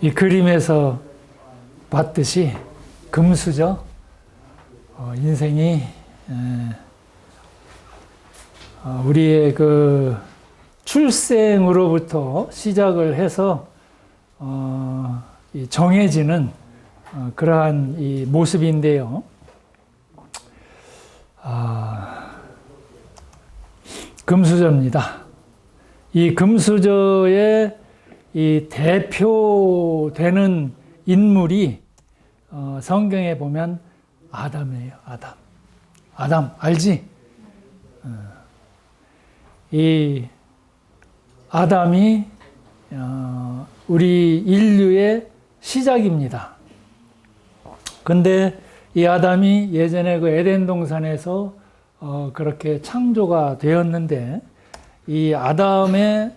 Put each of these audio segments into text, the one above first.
이 그림에서 봤듯이 금수저 인생이 우리의 그 출생으로부터 시작을 해서 정해지는 그러한 이 모습인데요. 금수저입니다. 이 금수저의 이 대표되는 인물이 성경에 보면 아담이에요. 아담 알지? 이 아담이 우리 인류의 시작입니다. 근데 이 아담이 예전에 그 에덴 동산에서 그렇게 창조가 되었는데, 이 아담의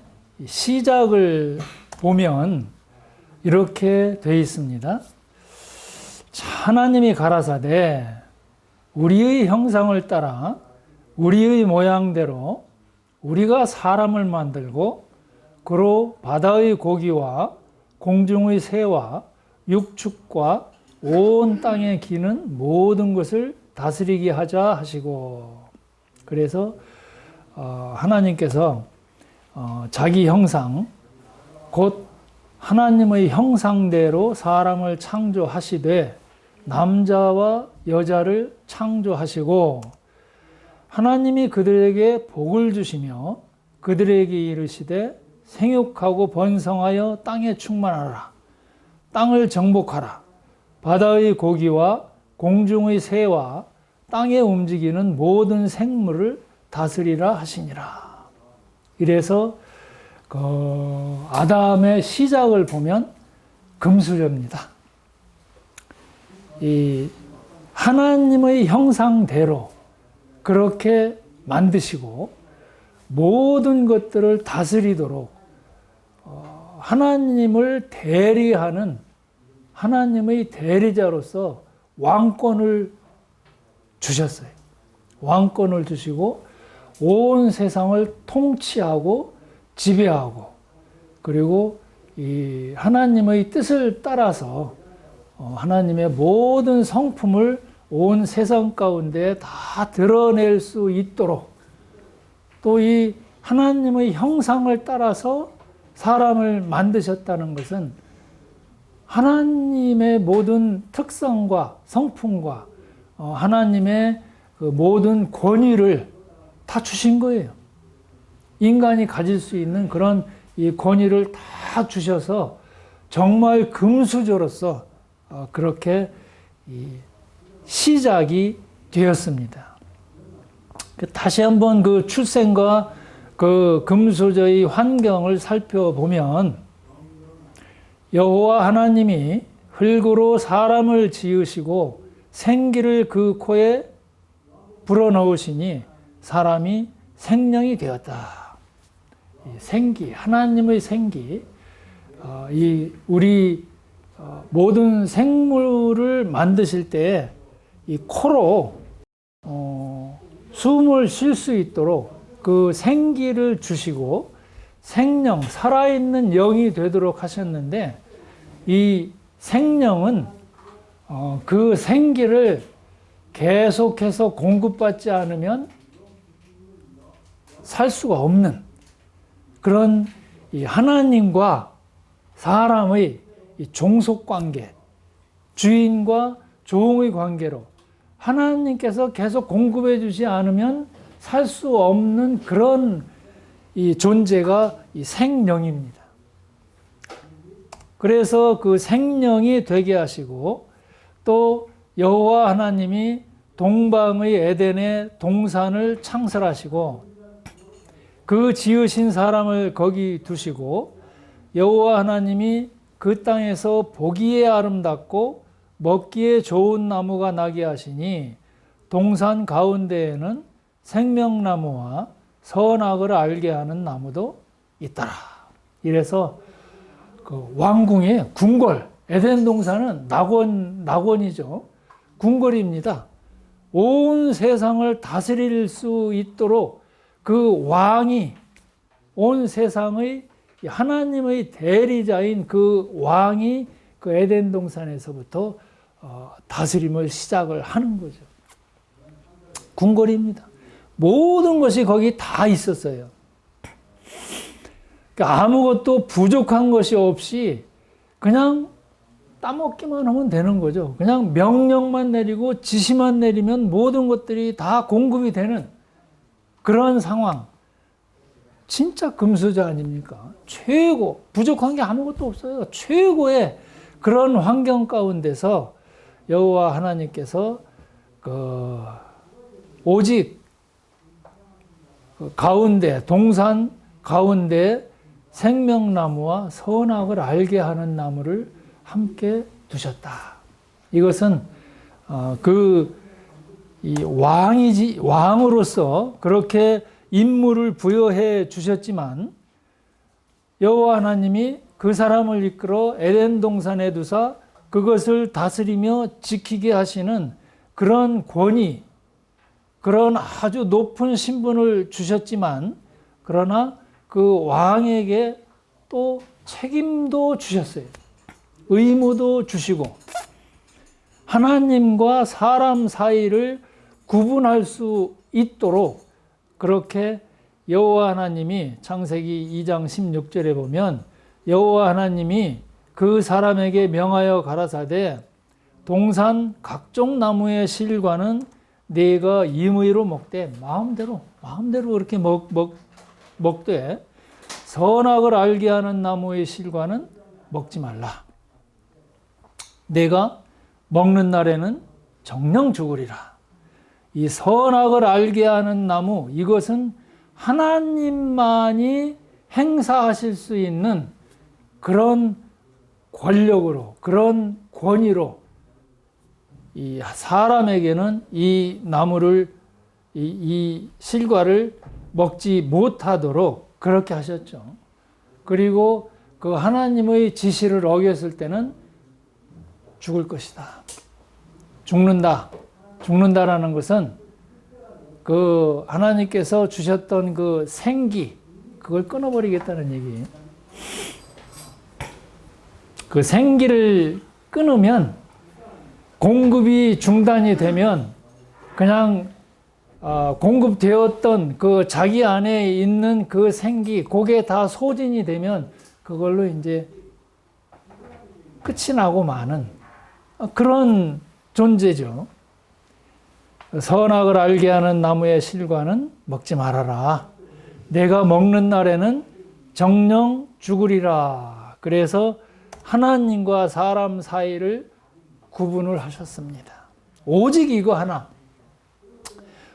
시작을 보면 이렇게 되어 있습니다. 하나님이 가라사대 우리의 형상을 따라 우리의 모양대로 우리가 사람을 만들고 그로 바다의 고기와 공중의 새와 육축과 온 땅에 기는 모든 것을 다스리게 하자 하시고, 그래서 하나님께서 자기 형상, 곧 하나님의 형상대로 사람을 창조하시되 남자와 여자를 창조하시고, 하나님이 그들에게 복을 주시며 그들에게 이르시되 생육하고 번성하여 땅에 충만하라. 땅을 정복하라. 바다의 고기와 공중의 새와 땅에 움직이는 모든 생물을 다스리라 하시니라. 이래서 아담의 시작을 보면 금수저입니다. 이 하나님의 형상대로 그렇게 만드시고 모든 것들을 다스리도록 하나님을 대리하는 하나님의 대리자로서 왕권을 주셨어요. 왕권을 주시고 온 세상을 통치하고 지배하고, 그리고 이 하나님의 뜻을 따라서 하나님의 모든 성품을 온 세상 가운데 다 드러낼 수 있도록, 또 이 하나님의 형상을 따라서 사람을 만드셨다는 것은 하나님의 모든 특성과 성품과 하나님의 그 모든 권위를 다 주신 거예요. 인간이 가질 수 있는 그런 이 권위를 다 주셔서 정말 금수저로서 그렇게 시작이 되었습니다. 다시 한번 그 출생과 그 금수저의 환경을 살펴보면, 여호와 하나님이 흙으로 사람을 지으시고 생기를 그 코에 불어넣으시니 사람이 생명이 되었다. 생기, 하나님의 생기, 우리 모든 생물을 만드실 때 이 코로 숨을 쉴 수 있도록 그 생기를 주시고 생명, 살아있는 영이 되도록 하셨는데, 이 생명은 그 생기를 계속해서 공급받지 않으면 살 수가 없는 그런 이 하나님과 사람의 이 종속관계, 주인과 종의 관계로 하나님께서 계속 공급해 주지 않으면 살 수 없는 그런 이 존재가 이 생명입니다. 그래서 그 생명이 되게 하시고, 또 여호와 하나님이 동방의 에덴의 동산을 창설하시고 그 지으신 사람을 거기 두시고, 여호와 하나님이 그 땅에서 보기에 아름답고 먹기에 좋은 나무가 나게 하시니 동산 가운데에는 생명나무와 선악을 알게 하는 나무도 있더라. 이래서 그 왕궁의 궁궐, 에덴 동산은 낙원이죠. 궁궐입니다. 온 세상을 다스릴 수 있도록 그 왕이 온 세상의 이 하나님의 대리자인 그 왕이 그 에덴 동산에서부터 다스림을 시작을 하는 거죠. 궁궐입니다. 모든 것이 거기 다 있었어요. 그러니까 아무것도 부족한 것이 없이 그냥 따먹기만 하면 되는 거죠. 그냥 명령만 내리고 지시만 내리면 모든 것들이 다 공급이 되는 그런 상황. 진짜 금수저 아닙니까? 최고, 부족한 게 아무것도 없어요. 최고의 그런 환경 가운데서 여호와 하나님께서 오직 가운데, 동산 가운데 생명나무와 선악을 알게 하는 나무를 함께 두셨다. 이것은 이 왕으로서 그렇게 임무를 부여해 주셨지만 여호와 하나님이 그 사람을 이끌어 에덴 동산에 두사 그것을 다스리며 지키게 하시는 그런 권위, 그런 아주 높은 신분을 주셨지만 그러나 그 왕에게 또 책임도 주셨어요. 의무도 주시고 하나님과 사람 사이를 구분할 수 있도록 그렇게 여호와 하나님이 창세기 2장 16절에 보면 여호와 하나님이 그 사람에게 명하여 가라사대 동산 각종 나무의 실과는 네가 임의로 먹되 마음대로 그렇게 먹되 선악을 알게 하는 나무의 실과는 먹지 말라. 내가 먹는 날에는 정령 죽으리라. 이 선악을 알게 하는 나무, 이것은 하나님만이 행사하실 수 있는 그런 권력으로, 그런 권위로 이 사람에게는 이 나무를, 이 실과를 먹지 못하도록 그렇게 하셨죠. 그리고 그 하나님의 지시를 어겼을 때는 죽을 것이다. 죽는다라는 것은 그 하나님께서 주셨던 그 생기, 그걸 끊어버리겠다는 얘기예요. 그 생기를 끊으면 공급이 중단이 되면 그냥 공급되었던 그 자기 안에 있는 그 생기, 그게 다 소진이 되면 그걸로 이제 끝이 나고 마는 그런 존재죠. 선악을 알게 하는 나무의 실과는 먹지 말아라. 내가 먹는 날에는 정령 죽으리라. 그래서 하나님과 사람 사이를 구분을 하셨습니다. 오직 이거 하나.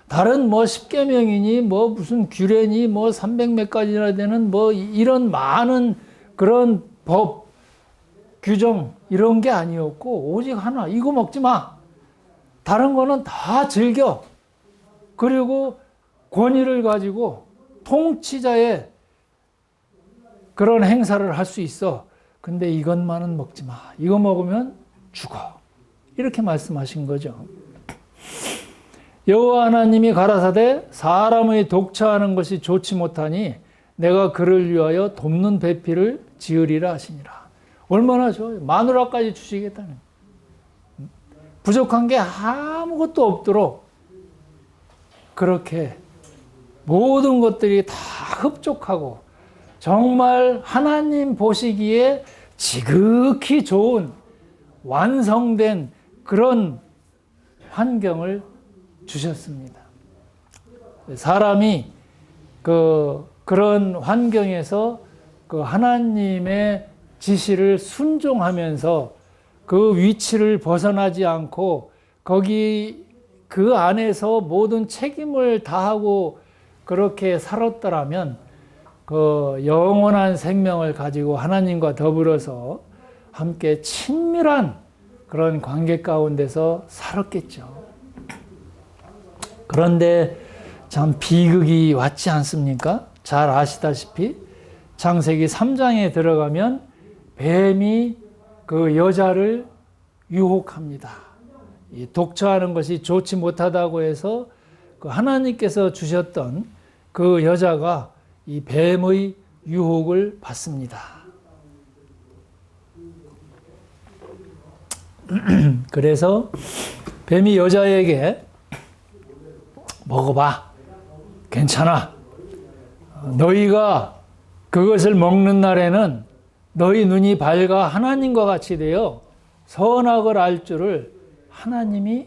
다른 뭐 십계명이니 뭐 무슨 규례니 뭐 300몇 가지나 되는 뭐 이런 많은 그런 법, 규정 이런 게 아니었고 오직 하나. 이거 먹지 마. 다른 거는 다 즐겨. 그리고 권위를 가지고 통치자의 그런 행사를 할 수 있어. 근데 이것만은 먹지 마. 이거 먹으면 죽어. 이렇게 말씀하신 거죠. 여호와 하나님이 가라사대 사람의 독처하는 것이 좋지 못하니 내가 그를 위하여 돕는 배필을 지으리라 하시니라. 얼마나 좋아요. 마누라까지 주시겠다는. 부족한 게 아무것도 없도록 그렇게 모든 것들이 다 흡족하고 정말 하나님 보시기에 지극히 좋은 완성된 그런 환경을 주셨습니다. 사람이 그런 환경에서 그 하나님의 지시를 순종하면서 그 위치를 벗어나지 않고 거기 그 안에서 모든 책임을 다하고 그렇게 살았더라면 그 영원한 생명을 가지고 하나님과 더불어서 함께 친밀한 그런 관계 가운데서 살았겠죠. 그런데 참 비극이 왔지 않습니까? 잘 아시다시피 창세기 3장에 들어가면 뱀이 그 여자를 유혹합니다. 이 독처하는 것이 좋지 못하다고 해서 그 하나님께서 주셨던 그 여자가 이 뱀의 유혹을 받습니다. 그래서 뱀이 여자에게 먹어봐. 괜찮아. 너희가 그것을 먹는 날에는 너희 눈이 밝아 하나님과 같이 되어 선악을 알 줄을 하나님이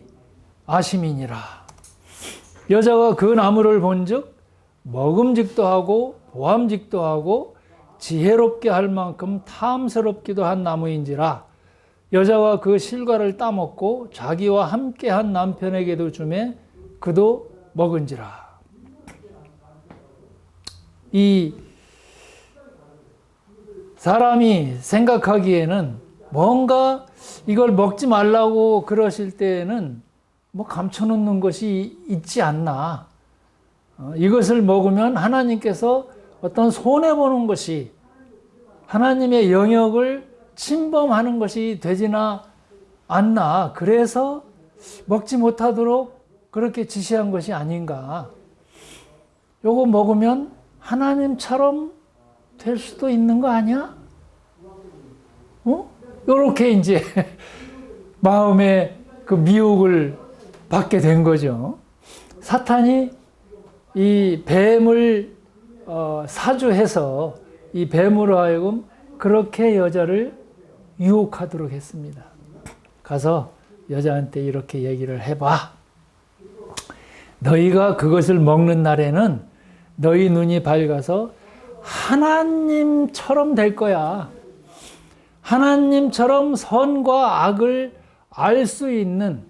아심이니라. 여자가 그 나무를 본즉 먹음직도 하고 보암직도 하고 지혜롭게 할 만큼 탐스럽기도 한 나무인지라. 여자가 그 실과를 따먹고 자기와 함께한 남편에게도 주매 그도 먹은지라. 이 사람이 생각하기에는 뭔가 이걸 먹지 말라고 그러실 때에는 뭐 감춰놓는 것이 있지 않나. 이것을 먹으면 하나님께서 어떤 손해보는 것이 하나님의 영역을 침범하는 것이 되지나 않나. 그래서 먹지 못하도록 그렇게 지시한 것이 아닌가. 요거 먹으면 하나님처럼 될 수도 있는 거 아니야? 요렇게 이제 마음에 그 미혹을 받게 된 거죠. 사탄이 이 뱀을 사주해서 이 뱀으로 하여금 그렇게 여자를 유혹하도록 했습니다. 가서 여자한테 이렇게 얘기를 해봐. 너희가 그것을 먹는 날에는 너희 눈이 밝아서 하나님처럼 될 거야. 하나님처럼 선과 악을 알 수 있는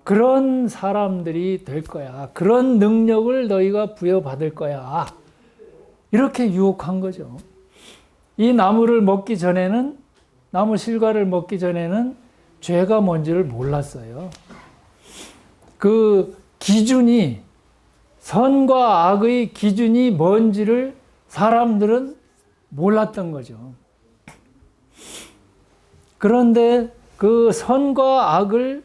그런 사람들이 될 거야. 그런 능력을 너희가 부여받을 거야. 이렇게 유혹한 거죠. 이 나무를 먹기 전에는, 나무 실과를 먹기 전에는 죄가 뭔지를 몰랐어요. 그 기준이, 선과 악의 기준이 뭔지를 사람들은 몰랐던 거죠. 그런데 그 선과 악을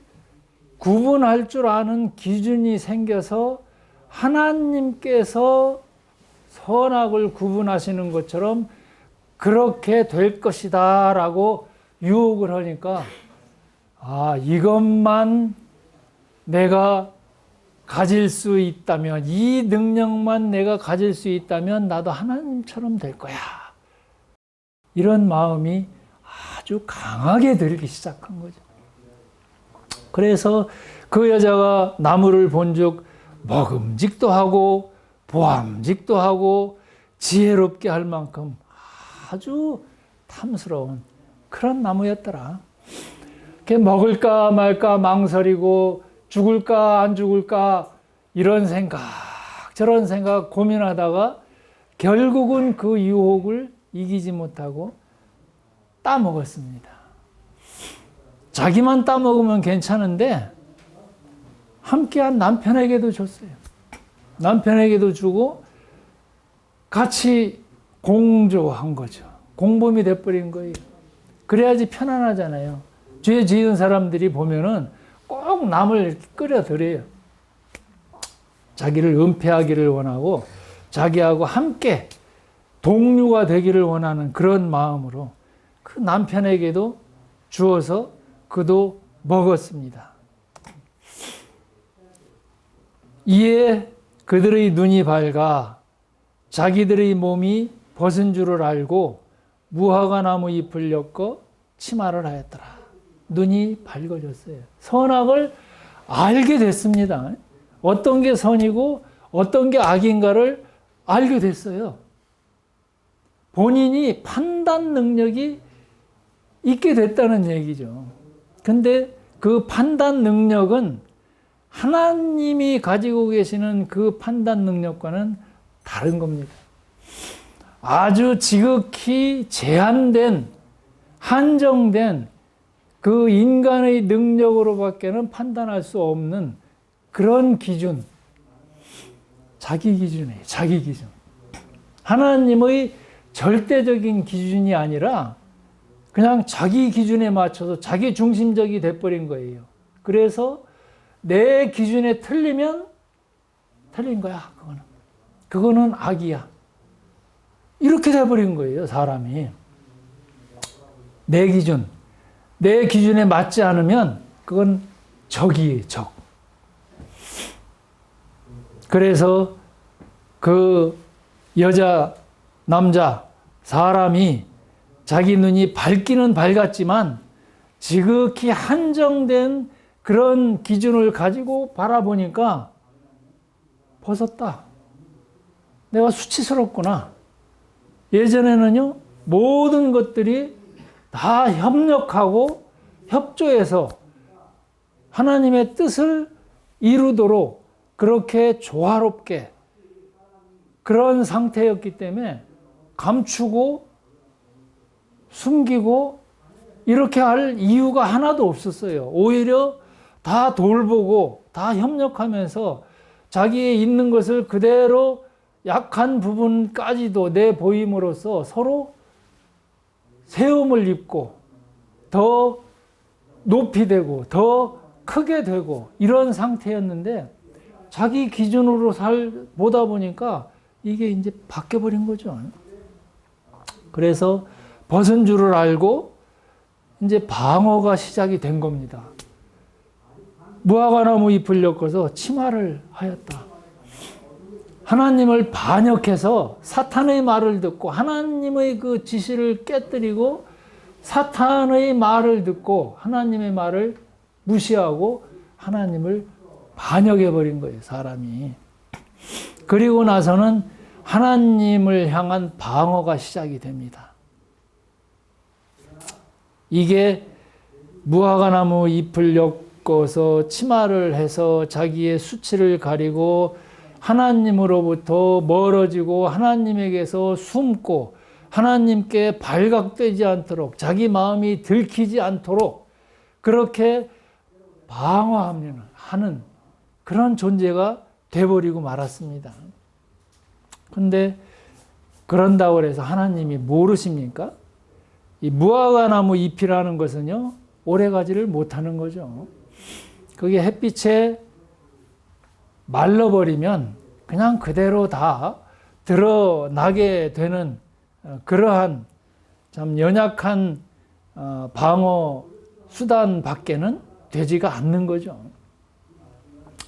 구분할 줄 아는 기준이 생겨서 하나님께서 선악을 구분하시는 것처럼 그렇게 될 것이다 라고 유혹을 하니까, 아, 이것만 내가 가질 수 있다면, 이 능력만 내가 가질 수 있다면 나도 하나님처럼 될 거야. 이런 마음이 아주 강하게 들기 시작한 거죠. 그래서 그 여자가 나무를 본즉 먹음직도 하고 보암직도 하고 지혜롭게 할 만큼 아주 탐스러운 그런 나무였더라. 먹을까 말까 망설이고 죽을까 안 죽을까 이런 생각 저런 생각 고민하다가 결국은 그 유혹을 이기지 못하고 따먹었습니다. 자기만 따먹으면 괜찮은데 함께한 남편에게도 줬어요. 남편에게도 주고 같이 공조한 거죠. 공범이 돼버린 거예요. 그래야지 편안하잖아요. 죄 지은 사람들이 보면은 꼭 남을 끌어들여요. 자기를 은폐하기를 원하고 자기하고 함께 동료가 되기를 원하는 그런 마음으로 그 남편에게도 주어서 그도 먹었습니다. 이에 그들의 눈이 밝아 자기들의 몸이 벗은 줄을 알고 무화과 나무 잎을 엮어 치마를 하였더라. 눈이 밝아졌어요. 선악을 알게 됐습니다. 어떤 게 선이고 어떤 게 악인가를 알게 됐어요. 본인이 판단 능력이 있게 됐다는 얘기죠. 근데 그 판단 능력은 하나님이 가지고 계시는 그 판단 능력과는 다른 겁니다. 아주 지극히 제한된, 한정된 그 인간의 능력으로밖에는 판단할 수 없는 그런 기준, 자기 기준이에요. 자기 기준. 하나님의 절대적인 기준이 아니라 그냥 자기 기준에 맞춰서 자기 중심적이 돼버린 거예요. 그래서 내 기준에 틀리면 틀린 거야. 그거는 악이야. 이렇게 돼버린 거예요, 사람이. 내 기준, 내 기준에 맞지 않으면 그건 적이에요, 적. 그래서 그 여자, 남자, 사람이 자기 눈이 밝기는 밝았지만 지극히 한정된 그런 기준을 가지고 바라보니까 벗었다. 내가 수치스럽구나. 예전에는요, 모든 것들이 다 협력하고 협조해서 하나님의 뜻을 이루도록 그렇게 조화롭게 그런 상태였기 때문에 감추고 숨기고 이렇게 할 이유가 하나도 없었어요. 오히려 다 돌보고 다 협력하면서 자기의 있는 것을 그대로 약한 부분까지도 내보임으로써 서로 세움을 입고 더 높이 되고 더 크게 되고 이런 상태였는데 자기 기준으로 보다 보니까 이게 이제 바뀌어버린 거죠. 그래서 벗은 줄을 알고 이제 방어가 시작이 된 겁니다. 무화과나무 잎을 엮어서 치마를 하였다. 하나님을 반역해서 사탄의 말을 듣고 하나님의 그 지시를 깨뜨리고 사탄의 말을 듣고 하나님의 말을 무시하고 하나님을 반역해버린 거예요, 사람이. 그리고 나서는 하나님을 향한 방어가 시작이 됩니다. 이게 무화과나무 잎을 엮어서 치마를 해서 자기의 수치를 가리고 하나님으로부터 멀어지고 하나님에게서 숨고 하나님께 발각되지 않도록 자기 마음이 들키지 않도록 그렇게 방어하는 그런 존재가 돼버리고 말았습니다. 근데 그런다고 해서 하나님이 모르십니까? 이 무화과나무 잎이라는 것은요, 오래가지를 못하는 거죠. 그게 햇빛에 말라버리면 그냥 그대로 다 드러나게 되는 그러한 참 연약한 방어 수단 밖에는 되지가 않는 거죠.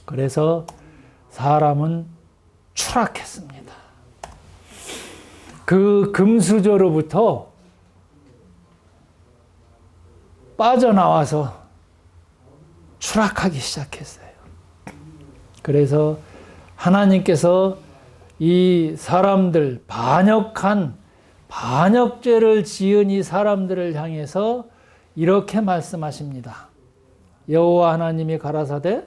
그래서 사람은 추락했습니다. 그 금수저로부터 빠져나와서 추락하기 시작했어요. 그래서 하나님께서 이 사람들, 반역죄를 지은 이 사람들을 향해서 이렇게 말씀하십니다. 여호와 하나님이 가라사대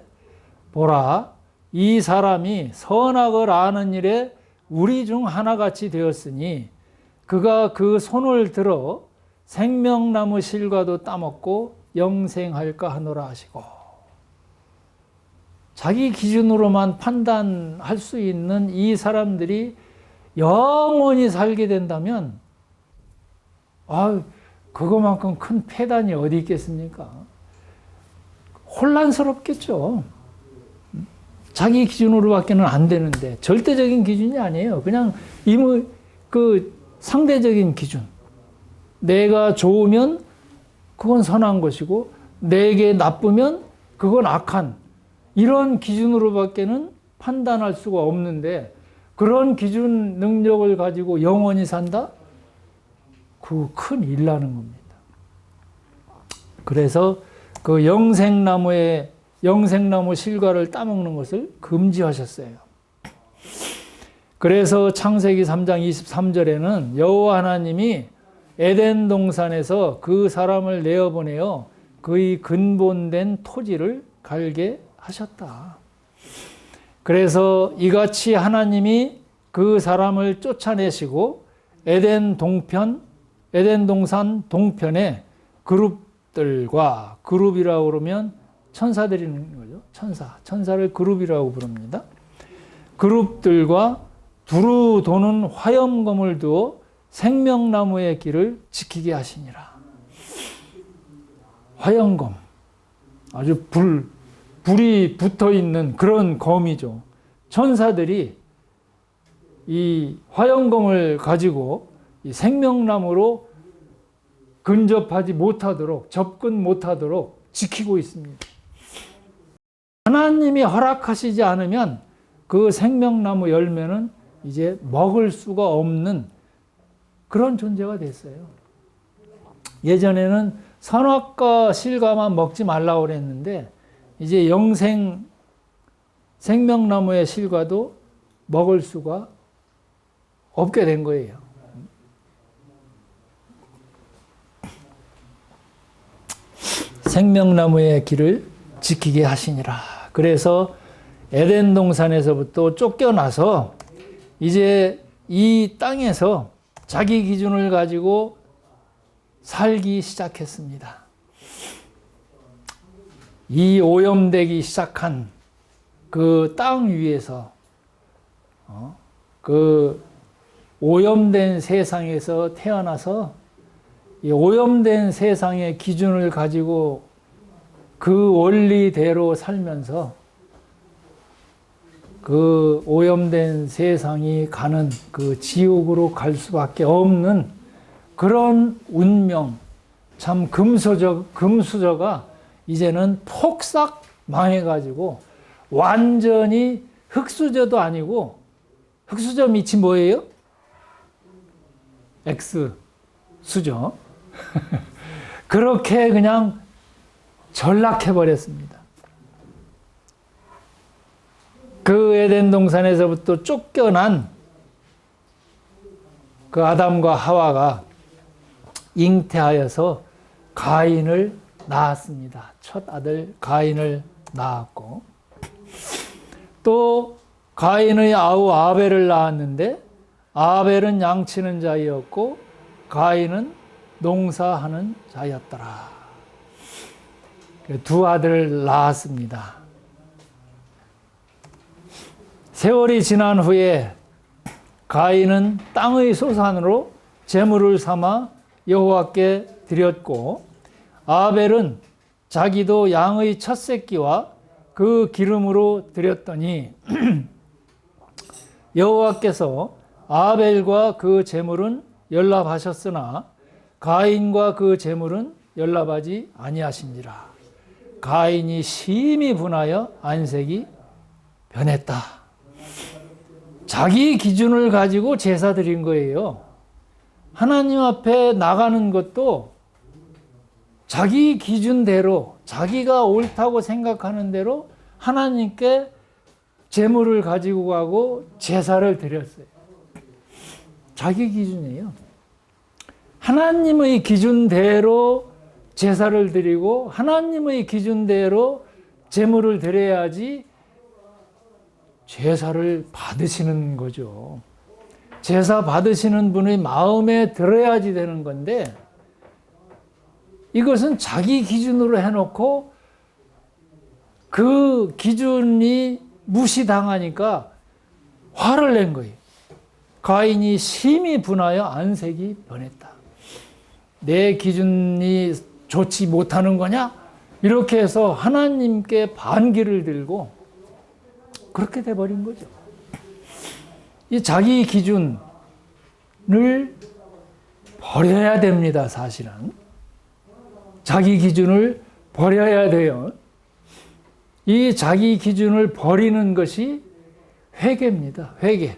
보라, 이 사람이 선악을 아는 일에 우리 중 하나같이 되었으니 그가 그 손을 들어 생명나무 실과도 따먹고 영생할까 하노라 하시고, 자기 기준으로만 판단할 수 있는 이 사람들이 영원히 살게 된다면 그거만큼 큰 폐단이 어디 있겠습니까? 혼란스럽겠죠. 자기 기준으로밖에는 안 되는데 절대적인 기준이 아니에요. 그냥 상대적인 기준. 내가 좋으면 그건 선한 것이고 내게 나쁘면 그건 악한, 이런 기준으로밖에는 판단할 수가 없는데 그런 기준 능력을 가지고 영원히 산다? 그거 큰 일나는 겁니다. 그래서 그 영생나무 실과를 따먹는 것을 금지하셨어요. 그래서 창세기 3장 23절에는 여호와 하나님이 에덴 동산에서 그 사람을 내어보내어 그의 근본된 토지를 갈게 하셨다. 그래서 이같이 하나님이 그 사람을 쫓아내시고 에덴 동산 동편에 그룹들과, 그룹이라고 그러면 천사들이라는 거죠. 천사를 그룹이라고 부릅니다. 그룹들과 두루 도는 화염검을 두어 생명나무의 길을 지키게 하시니라. 화염검, 아주 불이 붙어 있는 그런 검이죠. 천사들이 이 화영검을 가지고 이 생명나무로 근접하지 못하도록, 접근 못하도록 지키고 있습니다. 하나님이 허락하시지 않으면 그 생명나무 열매는 이제 먹을 수가 없는 그런 존재가 됐어요. 예전에는 선악과 실과만 먹지 말라고 그랬는데 이제 생명나무의 실과도 먹을 수가 없게 된 거예요. 생명나무의 길을 지키게 하시니라. 그래서 에덴 동산에서부터 쫓겨나서 이제 이 땅에서 자기 기준을 가지고 살기 시작했습니다. 이 오염되기 시작한 그 땅 위에서 그 오염된 세상에서 태어나서 이 오염된 세상의 기준을 가지고 그 원리대로 살면서 그 오염된 세상이 가는 그 지옥으로 갈 수밖에 없는 그런 운명, 참 금수저가 이제는 폭삭 망해가지고 완전히 흙수저도 아니고, 흙수저 밑이 뭐예요? X수저. 그렇게 그냥 전락해버렸습니다. 그 에덴 동산에서부터 쫓겨난 그 아담과 하와가 잉태하여서 가인을 낳았습니다. 첫 아들 가인을 낳았고, 또 가인의 아우 아벨을 낳았는데 아벨은 양치는 자이었고 가인은 농사하는 자였더라. 두 아들을 낳았습니다. 세월이 지난 후에 가인은 땅의 소산으로 제물을 삼아 여호와께 드렸고, 아벨은 자기도 양의 첫 새끼와 그 기름으로 드렸더니 여호와께서 아벨과 그 제물은 연락하셨으나 가인과 그 제물은 연락하지 아니하신지라. 가인이 심히 분하여 안색이 변했다. 자기 기준을 가지고 제사 드린 거예요. 하나님 앞에 나가는 것도 자기 기준대로, 자기가 옳다고 생각하는 대로 하나님께 제물을 가지고 가고 제사를 드렸어요. 자기 기준이에요. 하나님의 기준대로 제사를 드리고 하나님의 기준대로 제물을 드려야지 제사를 받으시는 거죠. 제사 받으시는 분의 마음에 들어야지 되는 건데, 이것은 자기 기준으로 해놓고 그 기준이 무시당하니까 화를 낸 거예요. 가인이 심히 분하여 안색이 변했다. 내 기준이 좋지 못하는 거냐? 이렇게 해서 하나님께 반기를 들고 그렇게 돼버린 거죠. 이 자기 기준을 버려야 됩니다, 사실은. 자기 기준을 버려야 돼요. 이 자기 기준을 버리는 것이 회개입니다. 회개.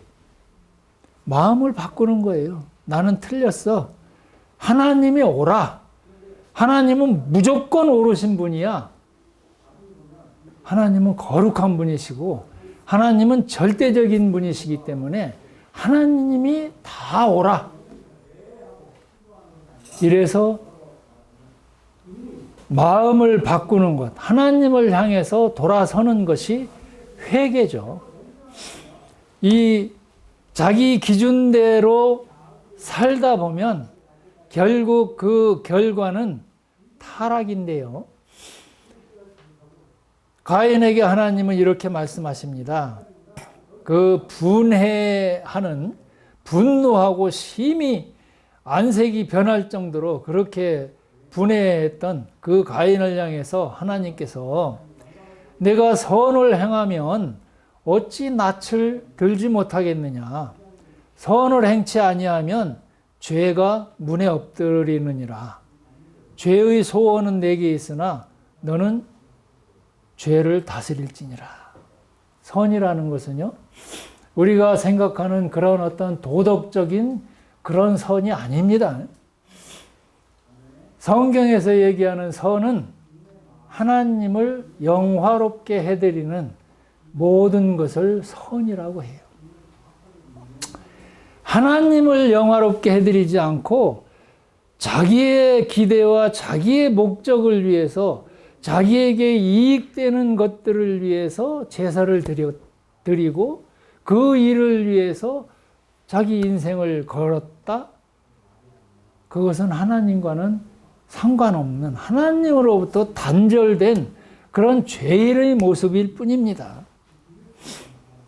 마음을 바꾸는 거예요. 나는 틀렸어. 하나님이 옳아. 하나님은 무조건 옳으신 분이야. 하나님은 거룩한 분이시고 하나님은 절대적인 분이시기 때문에 하나님이 다 옳아. 이래서 마음을 바꾸는 것, 하나님을 향해서 돌아서는 것이 회개죠. 이 자기 기준대로 살다 보면 결국 그 결과는 타락인데요. 가인에게 하나님은 이렇게 말씀하십니다. 그 분노하고 심히 안색이 변할 정도로 그렇게 분해했던 그 가인을 향해서 하나님께서 내가 선을 행하면 어찌 낯을 들지 못하겠느냐. 선을 행치 아니하면 죄가 문에 엎드리느니라. 죄의 소원은 내게 있으나 너는 죄를 다스릴지니라. 선이라는 것은요, 우리가 생각하는 그런 어떤 도덕적인 그런 선이 아닙니다. 성경에서 얘기하는 선은 하나님을 영화롭게 해드리는 모든 것을 선이라고 해요. 하나님을 영화롭게 해드리지 않고 자기의 기대와 자기의 목적을 위해서 자기에게 이익되는 것들을 위해서 제사를 드리고 그 일을 위해서 자기 인생을 걸었다? 그것은 하나님과는 상관없는 하나님으로부터 단절된 그런 죄의 모습일 뿐입니다.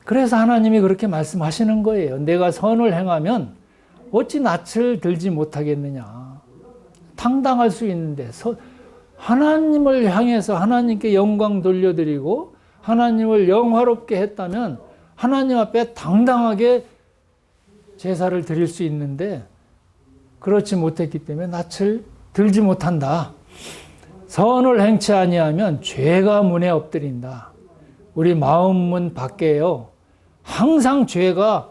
그래서 하나님이 그렇게 말씀하시는 거예요. 내가 선을 행하면 어찌 낯을 들지 못하겠느냐. 당당할 수 있는데 하나님을 향해서 하나님께 영광 돌려드리고 하나님을 영화롭게 했다면 하나님 앞에 당당하게 제사를 드릴 수 있는데 그렇지 못했기 때문에 낯을 들지 못한다. 선을 행치 아니하면 죄가 문에 엎드린다. 우리 마음문 밖에요. 항상 죄가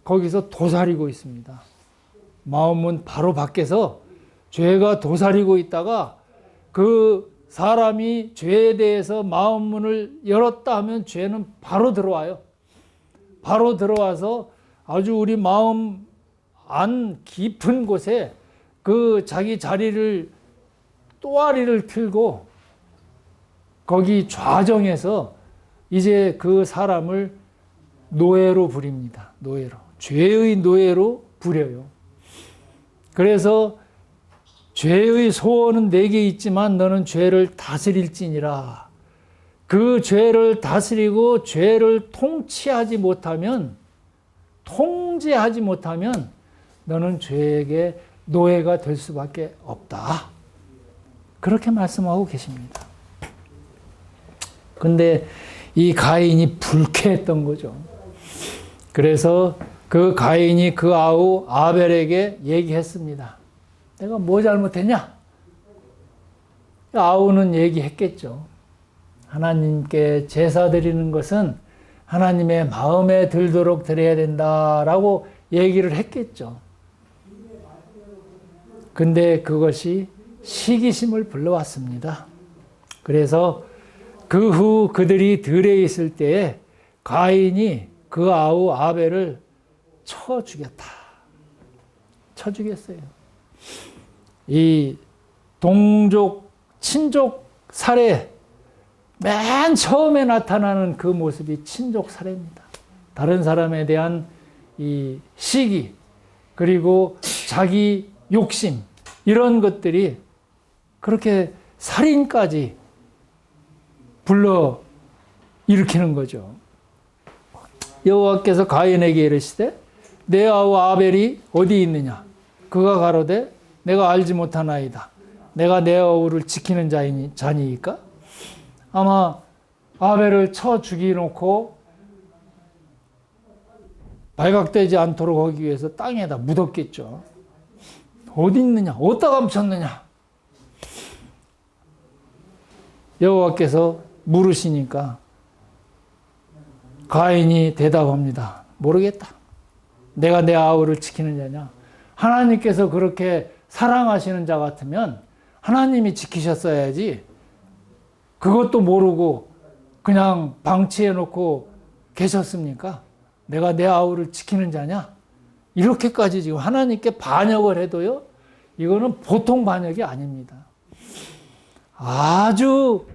거기서 도사리고 있습니다. 마음문 바로 밖에서 죄가 도사리고 있다가 그 사람이 죄에 대해서 마음문을 열었다 하면 죄는 바로 들어와요. 바로 들어와서 아주 우리 마음 안 깊은 곳에 그 자기 자리를 또아리를 틀고 거기 좌정해서 이제 그 사람을 노예로 부립니다. 노예로. 죄의 노예로 부려요. 그래서 죄의 소원은 내게 있지만 너는 죄를 다스릴지니라. 그 죄를 다스리고 죄를 통치하지 못하면 통제하지 못하면 너는 죄에게 노예가 될 수밖에 없다. 그렇게 말씀하고 계십니다. 근데 이 가인이 불쾌했던 거죠. 그래서 그 가인이 그 아우 아벨에게 얘기했습니다. 내가 뭐 잘못했냐? 아우는 얘기했겠죠. 하나님께 제사 드리는 것은 하나님의 마음에 들도록 드려야 된다라고 얘기를 했겠죠. 근데 그것이 시기심을 불러왔습니다. 그래서 그 후 그들이 들에 있을 때에 가인이 그 아우 아벨을 쳐 죽였다. 쳐 죽였어요. 이 동족, 친족 살해, 맨 처음에 나타나는 그 모습이 친족 살해입니다. 다른 사람에 대한 이 시기, 그리고 자기 욕심, 이런 것들이 그렇게 살인까지 불러 일으키는 거죠. 여호와께서 가인에게 이르시되 내 아우 아벨이 어디 있느냐? 그가 가로되 내가 알지 못하나이다. 내가 내 아우를 지키는 자니이까? 아마 아벨을 쳐 죽이놓고 발각되지 않도록 하기 위해서 땅에다 묻었겠죠. 어디 있느냐? 어디다가 묻혔느냐? 여호와께서 물으시니까 가인이 대답합니다. 모르겠다. 내가 내 아우를 지키는 자냐? 하나님께서 그렇게 사랑하시는 자 같으면 하나님이 지키셨어야지. 그것도 모르고 그냥 방치해놓고 계셨습니까? 내가 내 아우를 지키는 자냐? 이렇게까지 지금 하나님께 반역을 해도요, 이거는 보통 반역이 아닙니다. 아주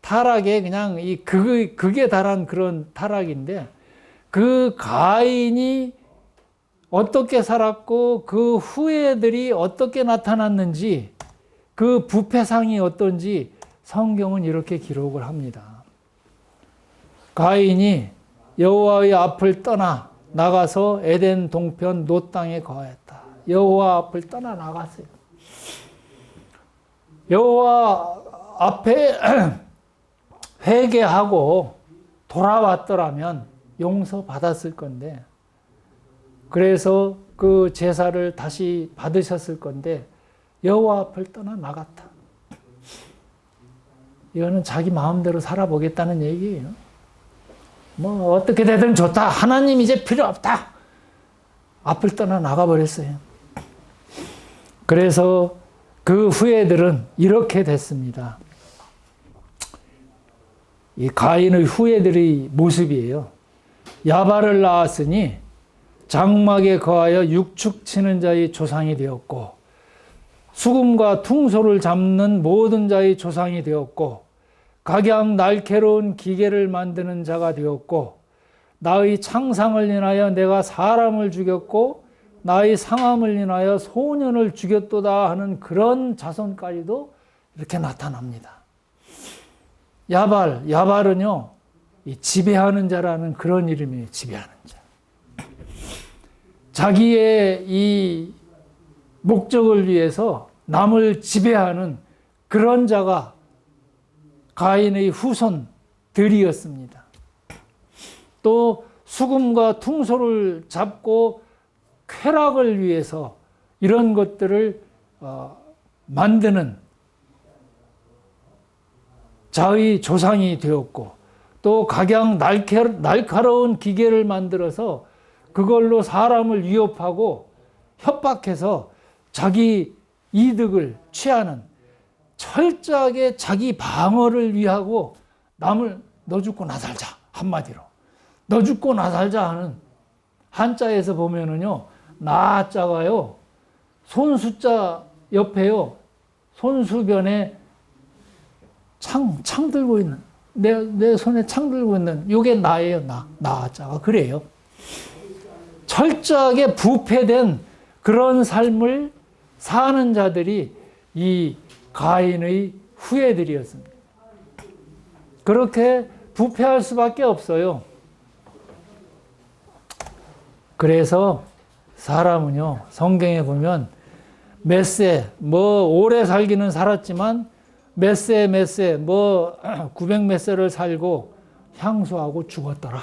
타락에 그냥 극에 달한 그런 타락인데, 그 가인이 어떻게 살았고 그 후예들이 어떻게 나타났는지, 그 부패상이 어떤지 성경은 이렇게 기록을 합니다. 가인이 여호와의 앞을 떠나 나가서 에덴 동편 노 땅에 거하였다. 여호와 앞을 떠나 나갔어요. 여호와 앞에 회개하고 돌아왔더라면 용서받았을 건데, 그래서 그 제사를 다시 받으셨을 건데 여호와 앞을 떠나 나갔다. 이거는 자기 마음대로 살아보겠다는 얘기예요. 뭐 어떻게 되든 좋다. 하나님 이제 필요 없다. 앞을 떠나 나가버렸어요. 그래서 그 후예들은 이렇게 됐습니다. 이 가인의 후예들의 모습이에요. 야발을 낳았으니 장막에 거하여 육축 치는 자의 조상이 되었고, 수금과 퉁소를 잡는 모든 자의 조상이 되었고, 각양 날카로운 기계를 만드는 자가 되었고, 나의 창상을 인하여 내가 사람을 죽였고 나의 상함을 인하여 소년을 죽였도다 하는 그런 자손까지도 이렇게 나타납니다. 야발은요, 이 지배하는 자라는 그런 이름이에요. 지배하는 자. 자기의 이 목적을 위해서 남을 지배하는 그런 자가 가인의 후손들이었습니다. 또 수금과 퉁소를 잡고 쾌락을 위해서 이런 것들을 만드는 자의 조상이 되었고, 또 각양 날카로운 기계를 만들어서 그걸로 사람을 위협하고 협박해서 자기 이득을 취하는, 철저하게 자기 방어를 위하고 남을 너 죽고 나 살자, 한마디로 너 죽고 나 살자 하는, 한자에서 보면은요, 나자가요, 손수자 옆에요, 손수변에 창 들고 있는, 내 손에 창 들고 있는 요게 나예요. 나자가 그래요. 철저하게 부패된 그런 삶을 사는 자들이 이 가인의 후예들이었습니다. 그렇게 부패할 수밖에 없어요. 그래서 사람은요, 성경에 보면 몇 세, 뭐 오래 살기는 살았지만 몇 세, 900 몇 세를 살고 향수하고 죽었더라.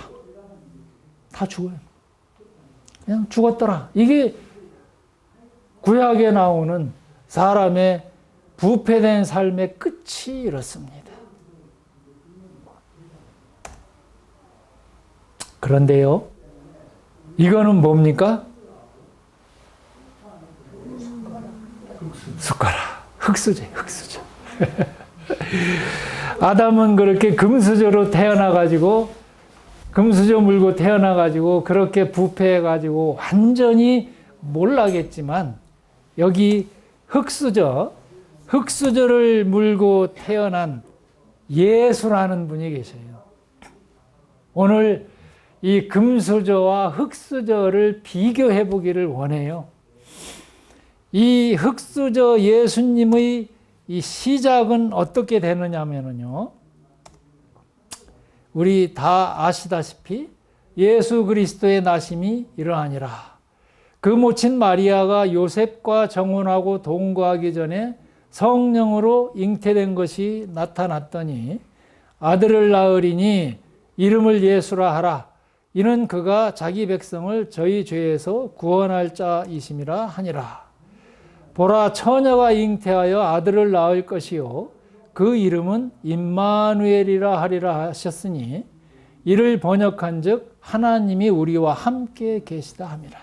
다 죽어요. 그냥 죽었더라. 이게 구약에 나오는 사람의 부패된 삶의 끝이 이렇습니다. 그런데요, 이거는 뭡니까? 숟가락. 흙수저. 아담은 그렇게 금수저로 태어나가지고, 금수저 물고 태어나가지고, 그렇게 부패해가지고, 완전히 몰락했지만, 여기 흙수저를 물고 태어난 예수라는 분이 계셔요. 오늘 이 금수저와 흙수저를 비교해 보기를 원해요. 이 흙수저 예수님의 이 시작은 어떻게 되느냐면요, 우리 다 아시다시피 예수 그리스도의 나심이 이러하니라. 그 모친 마리아가 요셉과 정혼하고 동거하기 전에 성령으로 잉태된 것이 나타났더니 아들을 낳으리니 이름을 예수라 하라. 이는 그가 자기 백성을 저희 죄에서 구원할 자이심이라 하니라. 보라, 처녀가 잉태하여 아들을 낳을 것이요 그 이름은 임마누엘이라 하리라 하셨으니 이를 번역한즉 하나님이 우리와 함께 계시다 함이라.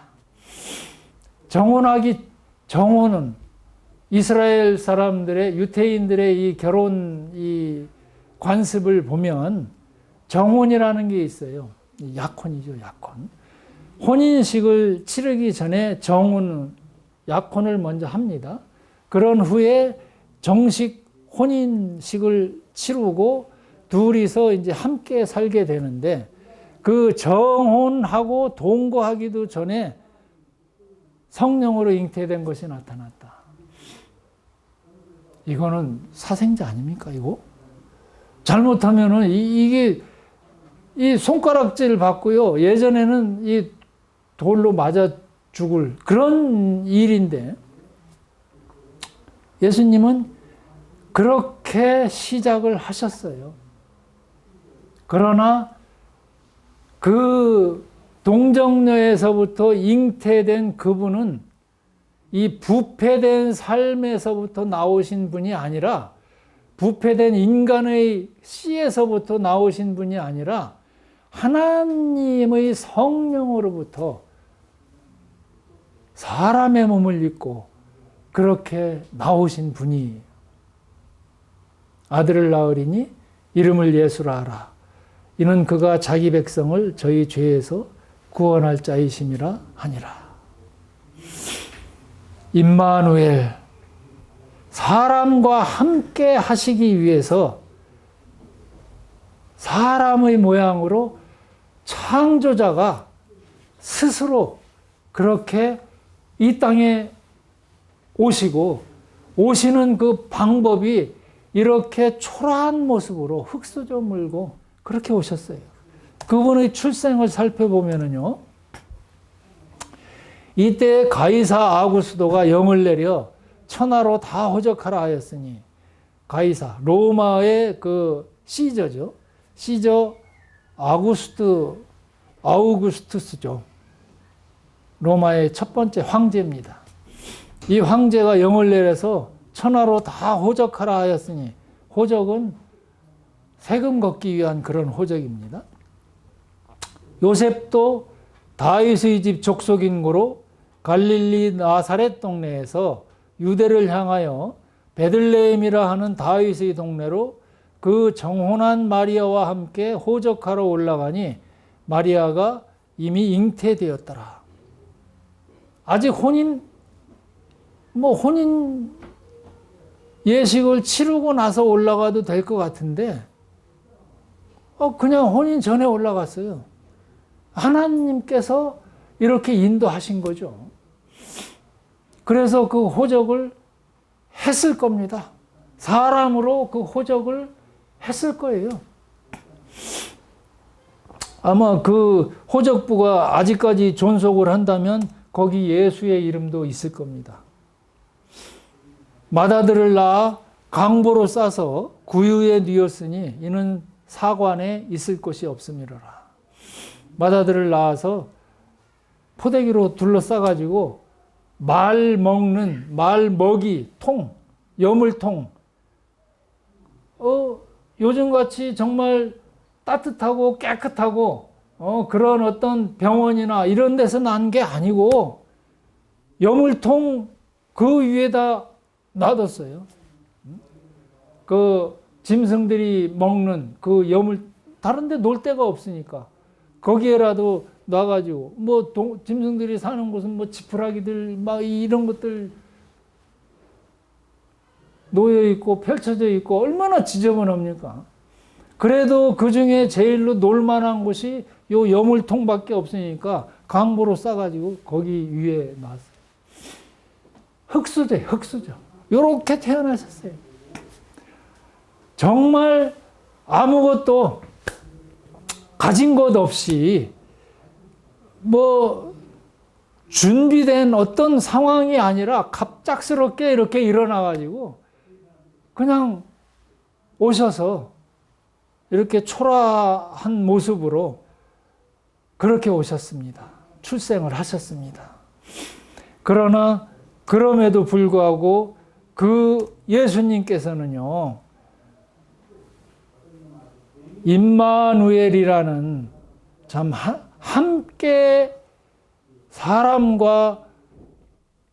정혼은 이스라엘 사람들의, 유태인들의 이 결혼 이 관습을 보면 정혼이라는 게 있어요. 약혼이죠, 약혼. 혼인식을 치르기 전에 약혼을 먼저 합니다. 그런 후에 정식 혼인식을 치르고 둘이서 이제 함께 살게 되는데, 그 정혼하고 동거하기도 전에 성령으로 잉태된 것이 나타났다. 이거는 사생자 아닙니까, 이거? 잘못하면은 이게 이 손가락질 받고요. 예전에는 이 돌로 맞아 죽을 그런 일인데, 예수님은 그렇게 시작을 하셨어요. 그러나 그 동정녀에서부터 잉태된 그분은 이 부패된 삶에서부터 나오신 분이 아니라, 부패된 인간의 씨에서부터 나오신 분이 아니라 하나님의 성령으로부터 사람의 몸을 입고 그렇게 나오신 분이, 아들을 낳으리니 이름을 예수라 하라. 이는 그가 자기 백성을 저희 죄에서 구원할 자이심이라 하니라. 임마누엘, 사람과 함께 하시기 위해서 사람의 모양으로 창조자가 스스로 그렇게 이 땅에 오시고, 오시는 그 방법이 이렇게 초라한 모습으로 흙수저 물고 그렇게 오셨어요. 그분의 출생을 살펴보면요, 이때 가이사 아구스도가 영을 내려 천하로 다 호적하라 하였으니, 가이사, 로마의 그 시저죠. 시저 아우구스투스죠. 로마의 첫 번째 황제입니다. 이 황제가 영을 내려서 천하로 다 호적하라 하였으니, 호적은 세금 걷기 위한 그런 호적입니다. 요셉도 다윗의 집 족속인 고로 갈릴리 나사렛 동네에서 유대를 향하여 베들레헴이라 하는 다윗의 동네로 그 정혼한 마리아와 함께 호적하러 올라가니, 마리아가 이미 잉태되었더라. 아직 혼인 예식을 치르고 나서 올라가도 될 것 같은데, 그냥 혼인 전에 올라갔어요. 하나님께서 이렇게 인도하신 거죠. 그래서 그 호적을 했을 겁니다. 사람으로 그 호적을 했을 거예요. 아마 그 호적부가 아직까지 존속을 한다면 거기 예수의 이름도 있을 겁니다. 맏아들을 낳아 강보로 싸서 구유에 뉘었으니 이는 사관에 있을 곳이 없음이로라. 맏아들을 낳아서 포대기로 둘러싸가지고 말 먹이 통, 여물통, 요즘같이 정말 따뜻하고 깨끗하고 그런 어떤 병원이나 이런 데서 난 게 아니고 여물통 그 위에다 놔뒀어요. 그 짐승들이 먹는 그 다른 데 놀 데가 없으니까 거기에라도 놔가지고, 짐승들이 사는 곳은 지푸라기들 이런 것들 놓여있고 펼쳐져 있고 얼마나 지저분합니까? 그래도 그 중에 제일로 놀만한 곳이 요 여물통밖에 없으니까 강보로 싸가지고 거기 위에 놨어요. 흙수저. 요렇게 태어나셨어요. 정말 아무것도 가진 것 없이 준비된 어떤 상황이 아니라 갑작스럽게 이렇게 일어나가지고 그냥 오셔서 이렇게 초라한 모습으로 그렇게 오셨습니다. 출생을 하셨습니다. 그러나 그럼에도 불구하고 그 예수님께서는요, 임마누엘이라는 참 함께 사람과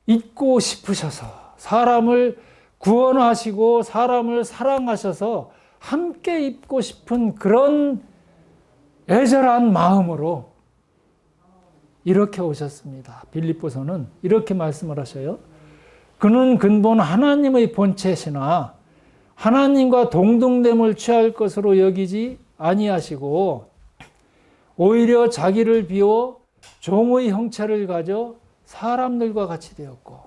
있고 싶으셔서, 사람을 구원하시고 사람을 사랑하셔서 함께 있고 싶은 그런 애절한 마음으로 이렇게 오셨습니다. 빌립보서는 이렇게 말씀을 하셔요. 그는 근본 하나님의 본체시나 하나님과 동등됨을 취할 것으로 여기지 아니하시고 오히려 자기를 비워 종의 형체를 가져 사람들과 같이 되었고,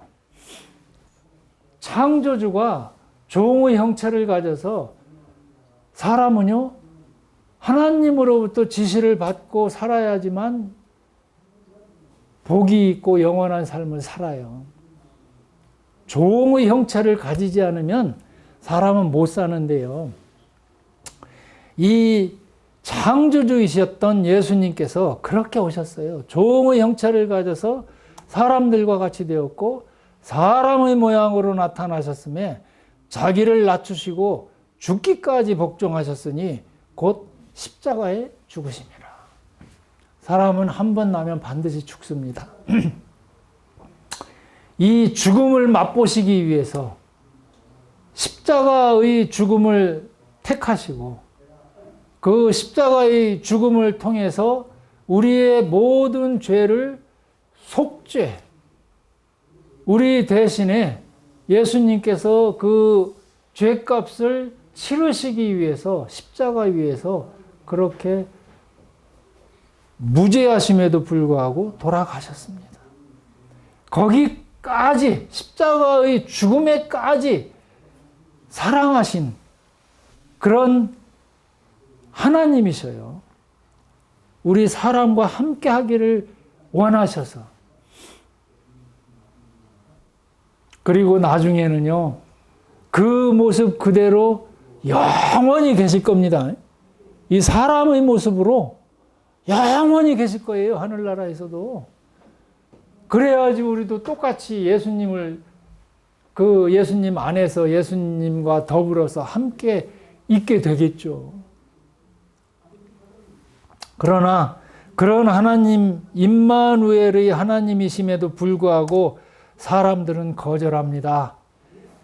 창조주가 종의 형체를 가져서 사람은요 하나님으로부터 지시를 받고 살아야지만 복이 있고 영원한 삶을 살아요. 종의 형체를 가지지 않으면 사람은 못 사는데요. 이 창조주이셨던 예수님께서 그렇게 오셨어요. 종의 형체를 가져서 사람들과 같이 되었고 사람의 모양으로 나타나셨음에 자기를 낮추시고 죽기까지 복종하셨으니 곧 십자가에 죽으심이라. 사람은 한 번 나면 반드시 죽습니다. 이 죽음을 맛보시기 위해서 십자가의 죽음을 택하시고 그 십자가의 죽음을 통해서 우리의 모든 죄를 속죄, 우리 대신에 예수님께서 그 죄값을 치르시기 위해서 십자가 위에서 그렇게 무죄하심에도 불구하고 돌아가셨습니다. 거기까지 십자가의 죽음에까지 사랑하신 그런 하나님이셔요. 우리 사람과 함께 하기를 원하셔서. 그리고 나중에는요, 그 모습 그대로 영원히 계실 겁니다. 이 사람의 모습으로 영원히 계실 거예요, 하늘나라에서도. 그래야지 우리도 똑같이 예수님을, 그 예수님 안에서 예수님과 더불어서 함께 있게 되겠죠. 그러나 그런 하나님, 임마누엘의 하나님이심에도 불구하고 사람들은 거절합니다.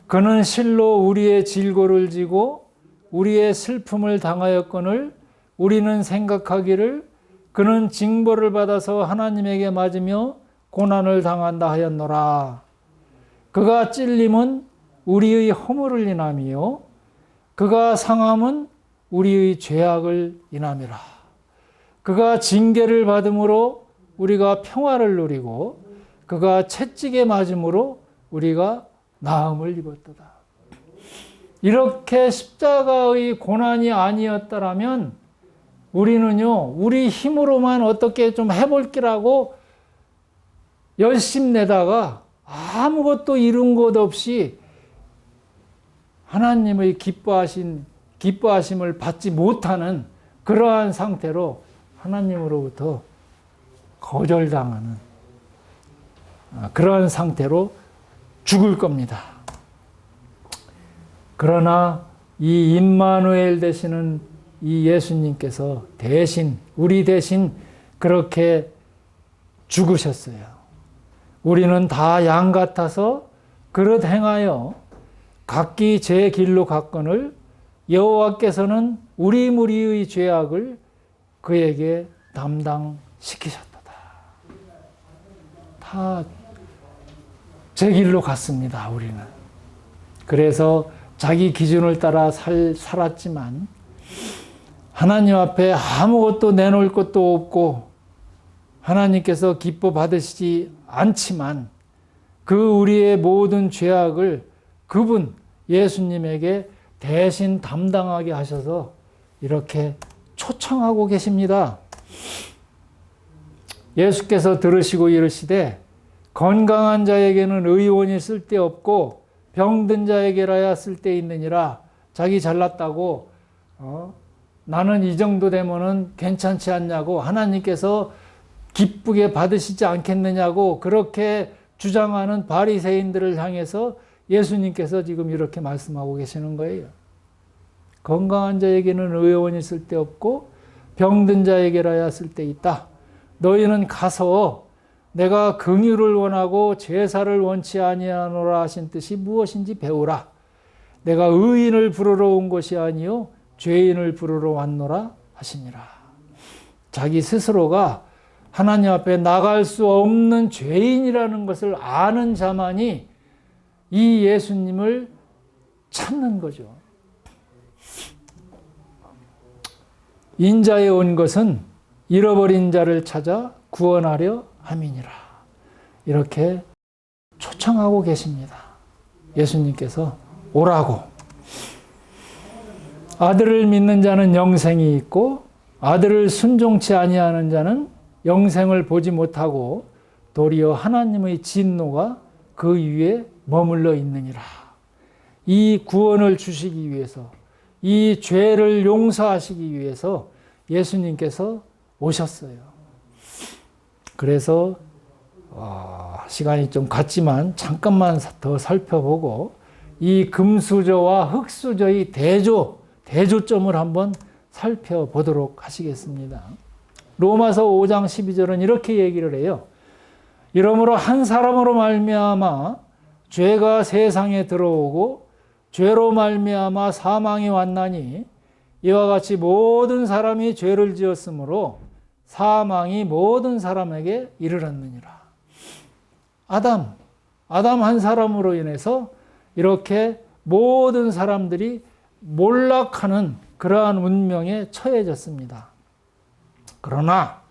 그는 실로 우리의 질고를 지고 우리의 슬픔을 당하였거늘 우리는 생각하기를 그는 징벌을 받아서 하나님에게 맞으며 고난을 당한다 하였노라. 그가 찔림은 우리의 허물을 인함이요 그가 상함은 우리의 죄악을 인함이라. 그가 징계를 받음으로 우리가 평화를 누리고 그가 채찍에 맞음으로 우리가 나음을 입었도다. 이렇게 십자가의 고난이 아니었다라면 우리는요, 우리 힘으로만 어떻게 좀 해볼기라고 열심내다가 아무것도 이룬 것 없이 하나님의 기뻐하심을 받지 못하는 그러한 상태로 하나님으로부터 거절당하는 그러한 상태로 죽을 겁니다. 그러나 이 임마누엘 되시는 이 예수님께서 대신, 우리 대신 그렇게 죽으셨어요. 우리는 다 양 같아서 그릇 행하여 각기 제 길로 갔거늘 여호와께서는 우리 무리의 죄악을 그에게 담당시키셨도다. 다 제 길로 갔습니다, 우리는. 그래서 자기 기준을 따라 살았지만 하나님 앞에 아무것도 내놓을 것도 없고 하나님께서 기뻐 받으시지 않지만 그 우리의 모든 죄악을 그분 예수님에게 대신 담당하게 하셔서 이렇게 초청하고 계십니다. 예수께서 들으시고 이르시되 건강한 자에게는 의원이 쓸데없고 병든 자에게라야 쓸데있느니라. 자기 잘났다고 나는 이 정도 되면은 괜찮지 않냐고 하나님께서 기쁘게 받으시지 않겠느냐고 그렇게 주장하는 바리새인들을 향해서 예수님께서 지금 이렇게 말씀하고 계시는 거예요. 건강한 자에게는 의원이 쓸데없고 병든 자에게라야 쓸데있다. 너희는 가서 내가 긍휼을 원하고 제사를 원치 아니하노라 하신 뜻이 무엇인지 배우라. 내가 의인을 부르러 온 것이 아니요 죄인을 부르러 왔노라 하시니라. 자기 스스로가 하나님 앞에 나갈 수 없는 죄인이라는 것을 아는 자만이 이 예수님을 찾는 거죠. 인자에 온 것은 잃어버린 자를 찾아 구원하려 함이니라. 이렇게 초청하고 계십니다. 예수님께서 오라고. 아들을 믿는 자는 영생이 있고 아들을 순종치 아니하는 자는 영생을 보지 못하고 도리어 하나님의 진노가 그 위에 머물러 있느니라. 이 구원을 주시기 위해서, 이 죄를 용서하시기 위해서 예수님께서 오셨어요. 그래서 시간이 좀 갔지만 잠깐만 더 살펴보고 이 금수저와 흙수저의 대조점을 한번 살펴보도록 하시겠습니다. 로마서 5장 12절은 이렇게 얘기를 해요. 이러므로 한 사람으로 말미암아 죄가 세상에 들어오고 죄로 말미암아 사망이 왔나니 이와 같이 모든 사람이 죄를 지었으므로 사망이 모든 사람에게 이르렀느니라. 아담 한 사람으로 인해서 이렇게 모든 사람들이 몰락하는 그러한 운명에 처해졌습니다. 그러나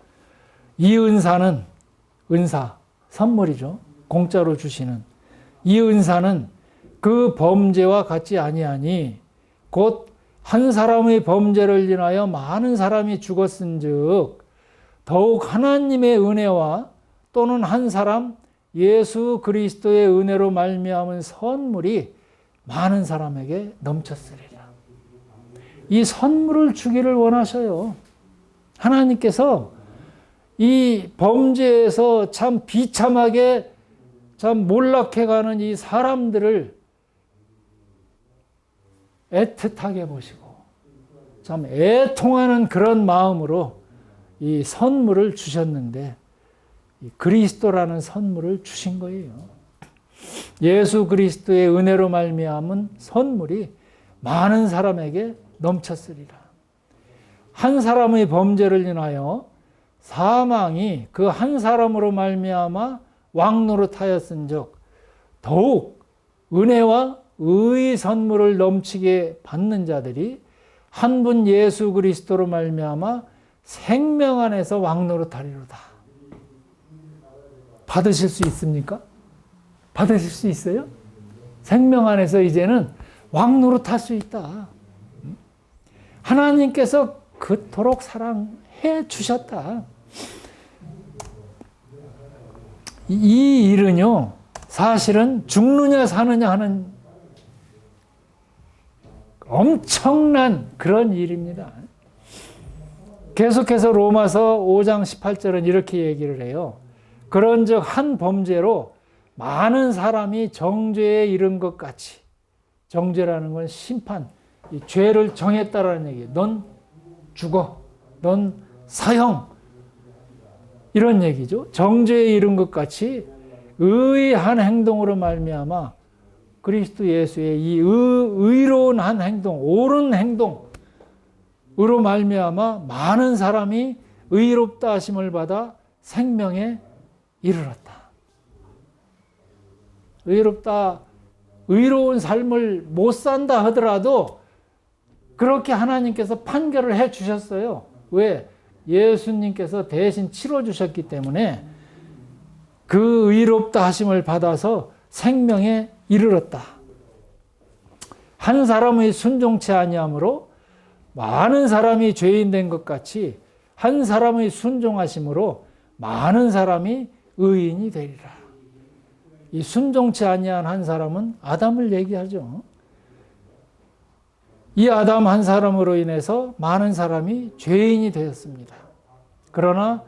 이 은사는 선물이죠. 공짜로 주시는 이 은사는 그 범죄와 같지 아니하니 곧 한 사람의 범죄를 인하여 많은 사람이 죽었은즉 더욱 하나님의 은혜와 또는 한 사람 예수 그리스도의 은혜로 말미암은 선물이 많은 사람에게 넘쳤으리라. 이 선물을 주기를 원하셔요. 하나님께서 이 범죄에서 참 비참하게 참 몰락해가는 이 사람들을 애틋하게 보시고 참 애통하는 그런 마음으로 이 선물을 주셨는데 이 그리스도라는 선물을 주신 거예요. 예수 그리스도의 은혜로 말미암은 선물이 많은 사람에게 넘쳤으리라. 한 사람의 범죄를 인하여 사망이 그 한 사람으로 말미암아 왕노릇하였은즉 더욱 은혜와 의의 선물을 넘치게 받는 자들이 한 분 예수 그리스도로 말미암아 생명 안에서 왕노릇하리로다. 받으실 수 있습니까? 받으실 수 있어요? 생명 안에서 이제는 왕노릇할 수 있다. 하나님께서 그토록 사랑해 주셨다. 이 일은요, 사실은 죽느냐 사느냐 하는 엄청난 그런 일입니다. 계속해서 로마서 5장 18절은 이렇게 얘기를 해요. 그런즉 한 범죄로 많은 사람이 정죄에 이른 것 같이, 정죄라는 건 심판, 이 죄를 정했다라는 얘기예요. 넌 죽어, 넌 사형, 이런 얘기죠. 정죄에 이른 것 같이 의의 한 행동으로 말미암아 그리스도 예수의 이 의로운 한 행동, 옳은 행동으로 말미암아 많은 사람이 의롭다 하심을 받아 생명에 이르렀다. 의로운 삶을 못 산다 하더라도 그렇게 하나님께서 판결을 해 주셨어요. 왜? 예수님께서 대신 치러 주셨기 때문에 그 의롭다 하심을 받아서 생명에 이르렀다. 한 사람의 순종치 아니함으로 많은 사람이 죄인 된 것 같이 한 사람의 순종하심으로 많은 사람이 의인이 되리라. 이 순종치 아니한 한 사람은 아담을 얘기하죠. 이 아담 한 사람으로 인해서 많은 사람이 죄인이 되었습니다. 그러나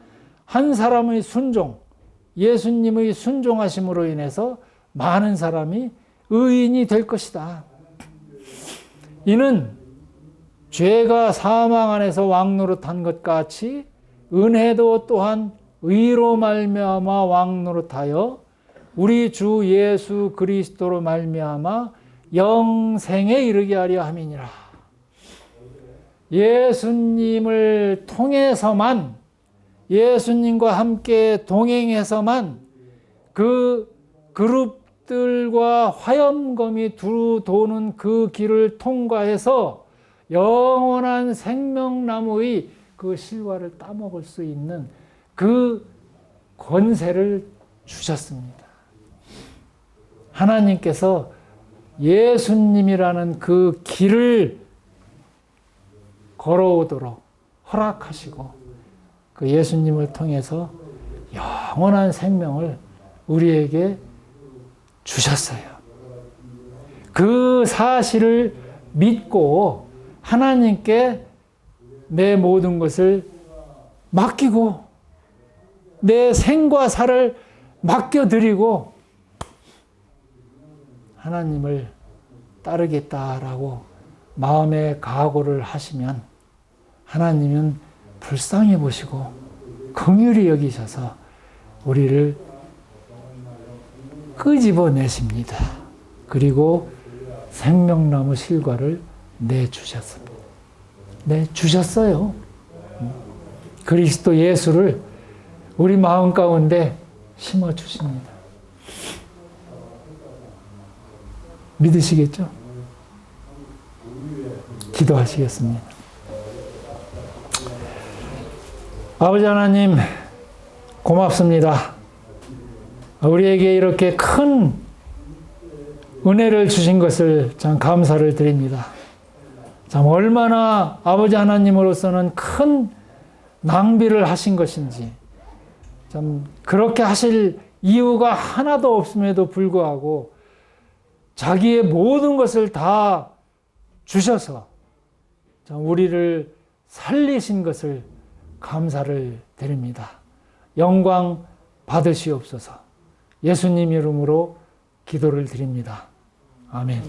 한 사람의 순종, 예수님의 순종하심으로 인해서 많은 사람이 의인이 될 것이다. 이는 죄가 사망 안에서 왕노릇한 것 같이 은혜도 또한 의로 말미암아 왕노릇하여 우리 주 예수 그리스도로 말미암아 영생에 이르게 하려 함이니라. 예수님을 통해서만, 예수님과 함께 동행해서만 그 그룹들과 화염검이 두루 도는 그 길을 통과해서 영원한 생명나무의 그 실과를 따먹을 수 있는 그 권세를 주셨습니다. 하나님께서 예수님이라는 그 길을 걸어오도록 허락하시고 그 예수님을 통해서 영원한 생명을 우리에게 주셨어요. 그 사실을 믿고 하나님께 내 모든 것을 맡기고 내 생과 살을 맡겨드리고 하나님을 따르겠다라고 마음의 각오를 하시면 하나님은 불쌍히 보시고 긍휼히 여기셔서 우리를 끄집어내십니다. 그리고 생명나무 실과를 내주셨습니다. 내주셨어요. 그리스도 예수를 우리 마음 가운데 심어주십니다. 믿으시겠죠? 기도하시겠습니다. 아버지 하나님, 고맙습니다. 우리에게 이렇게 큰 은혜를 주신 것을 참 감사를 드립니다. 참 얼마나 아버지 하나님으로서는 큰 낭비를 하신 것인지, 참 그렇게 하실 이유가 하나도 없음에도 불구하고 자기의 모든 것을 다 주셔서 참 우리를 살리신 것을 감사를 드립니다. 영광 받으시옵소서. 예수님 이름으로 기도를 드립니다. 아멘.